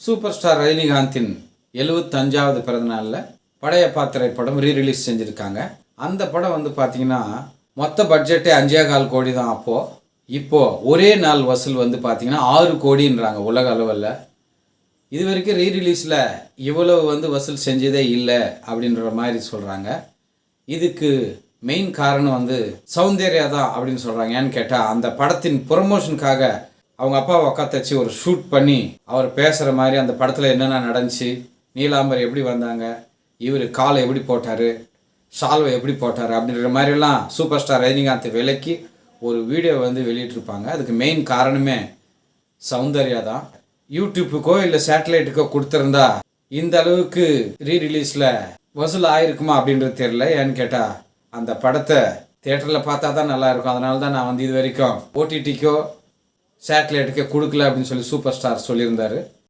Super star ரஜினிகாந்தின் 75வது பிறந்தநாளில் Padayappa திரைப்படம் rerelease செஞ்சுருக்காங்க. அந்த படம் வந்து பார்த்திங்கன்னா மொத்த பட்ஜெட்டே 5.25 கோடி தான். இப்போது ஒரே நாள் வசூல் வந்து பார்த்திங்கன்னா 6 கோடின்றாங்க உலக அளவில். இது வரைக்கும் ரீரிலீஸில் இவ்வளவு வந்து வசூல் செஞ்சதே இல்லை அப்படின்ற மாதிரி சொல்கிறாங்க. இதுக்கு மெயின் காரணம் வந்து சௌந்தர்யா தான் அப்படின்னு சொல்கிறாங்க. ஏன்னு கேட்டால் அந்த படத்தின் ப்ரொமோஷனுக்காக அவங்க அப்பாவை உட்காந்து வச்சு ஒரு ஷூட் பண்ணி அவர் பேசுகிற மாதிரி அந்த படத்தில் என்னென்ன நடந்துச்சு, நீலாம்பர் எப்படி வந்தாங்க, இவர் காலை எப்படி போட்டார், ஷால்வை எப்படி போட்டார் அப்படின்ற மாதிரிலாம் சூப்பர் ஸ்டார் ரஜினிகாந்த் விலைக்கு ஒரு வீடியோ வந்து வெளியிட்டிருப்பாங்க. அதுக்கு மெயின் காரணமே சௌந்தர்யா தான். யூடியூப்புக்கோ இல்லை சேட்டலைட்டுக்கோ கொடுத்துருந்தா இந்த அளவுக்கு ரீரிலீஸில் வசூல் ஆயிருக்குமா அப்படின்றது தெரியல. ஏன்னு கேட்டால் அந்த படத்தை தியேட்டரில் பார்த்தா தான் நல்லாயிருக்கும். அதனால தான் நான் வந்து இது வரைக்கும் ஓடிடிக்கோ சேட்டலைட்டுக்கோ கொடுக்கல அப்படின்னு சொல்லி சூப்பர் ஸ்டார் சொல்லியிருந்தார்.